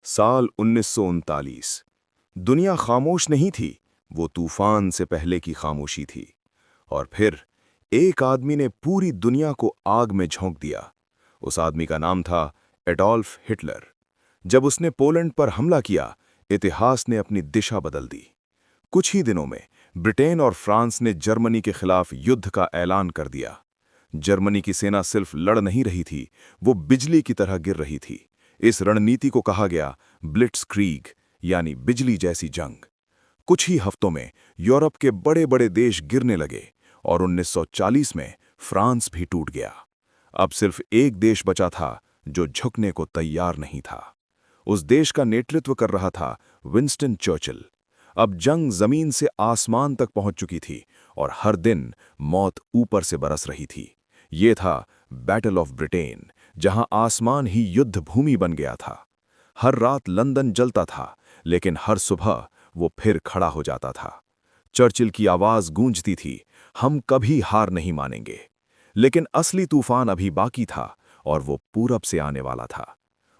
साल 1939। दुनिया खामोश नहीं थी, वो तूफान से पहले की खामोशी थी। और फिर एक आदमी ने पूरी दुनिया को आग में झोंक दिया। उस आदमी का नाम था एडोल्फ हिटलर। जब उसने पोलैंड पर हमला किया, इतिहास ने अपनी दिशा बदल दी। कुछ ही दिनों में ब्रिटेन और फ्रांस ने जर्मनी के खिलाफ युद्ध का ऐलान कर दिया। जर्मनी की सेना सिर्फ लड़ नहीं रही थी, वो बिजली की तरह गिर रही थी। इस रणनीति को कहा गया ब्लिट्सक्रीग, यानी बिजली जैसी जंग। कुछ ही हफ्तों में यूरोप के बड़े बड़े देश गिरने लगे और 1940 में फ्रांस भी टूट गया। अब सिर्फ एक देश बचा था जो झुकने को तैयार नहीं था। उस देश का नेतृत्व कर रहा था विंस्टन चर्चिल। अब जंग जमीन से आसमान तक पहुंच चुकी थी और हर दिन मौत ऊपर से बरस रही थी। ये था बैटल ऑफ ब्रिटेन, जहां आसमान ही युद्ध भूमि बन गया था। हर रात लंदन जलता था, लेकिन हर सुबह वो फिर खड़ा हो जाता था। चर्चिल की आवाज गूंजती थी, हम कभी हार नहीं मानेंगे। लेकिन असली तूफान अभी बाकी था और वो पूरब से आने वाला था।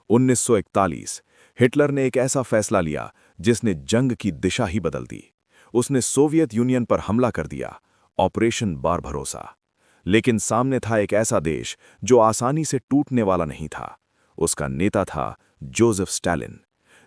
1941 हिटलर ने एक ऐसा फैसला लिया जिसने जंग की दिशा ही बदल दी। उसने सोवियत यूनियन पर हमला कर दिया, ऑपरेशन बारबरोसा। लेकिन सामने था एक ऐसा देश जो आसानी से टूटने वाला नहीं था। उसका नेता था जोसेफ स्टालिन।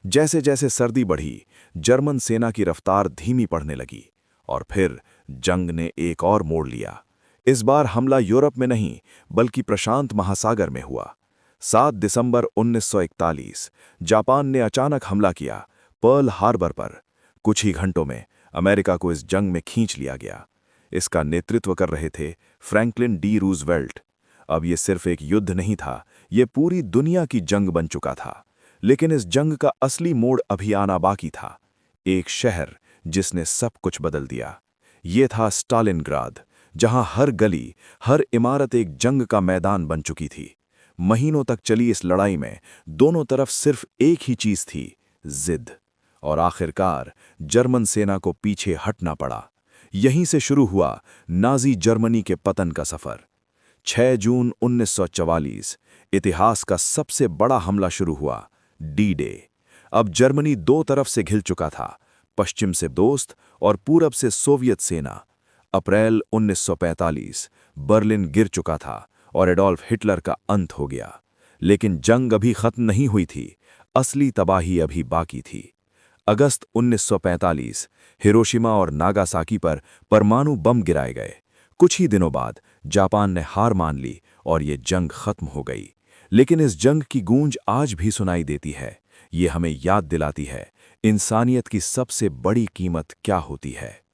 जैसे जैसे सर्दी बढ़ी, जर्मन सेना की रफ्तार धीमी पड़ने लगी और फिर जंग ने एक और मोड़ लिया। इस बार हमला यूरोप में नहीं, बल्कि प्रशांत महासागर में हुआ। 7 दिसंबर 1941 जापान ने अचानक हमला किया, पर्ल हार्बर पर। कुछ ही घंटों में अमेरिका को इस जंग में खींच लिया गया। इसका नेतृत्व कर रहे थे फ्रैंकलिन डी रूजवेल्ट। अब ये सिर्फ एक युद्ध नहीं था, ये पूरी दुनिया की जंग बन चुका था। लेकिन इस जंग का असली मोड़ अभी आना बाकी था। एक शहर जिसने सब कुछ बदल दिया। ये था स्टालिनग्राद, जहां हर गली, हर इमारत एक जंग का मैदान बन चुकी थी। महीनों तक चली इस लड़ाई में दोनों तरफ सिर्फ एक ही चीज थी, जिद। और आखिरकार जर्मन सेना को पीछे हटना पड़ा। यहीं से शुरू हुआ नाजी जर्मनी के पतन का सफर। 6 जून 1944 इतिहास का सबसे बड़ा हमला शुरू हुआ, डी डे। अब जर्मनी दो तरफ से घिल चुका था, पश्चिम से दोस्त और पूरब से सोवियत सेना। अप्रैल 1945 बर्लिन गिर चुका था और एडोल्फ हिटलर का अंत हो गया। लेकिन जंग अभी खत्म नहीं हुई थी, असली तबाही अभी बाकी थी। अगस्त 1945 हिरोशिमा और नागासाकी पर परमाणु बम गिराए गए। कुछ ही दिनों बाद जापान ने हार मान ली और ये जंग खत्म हो गई। लेकिन इस जंग की गूंज आज भी सुनाई देती है। ये हमें याद दिलाती है इंसानियत की सबसे बड़ी कीमत क्या होती है।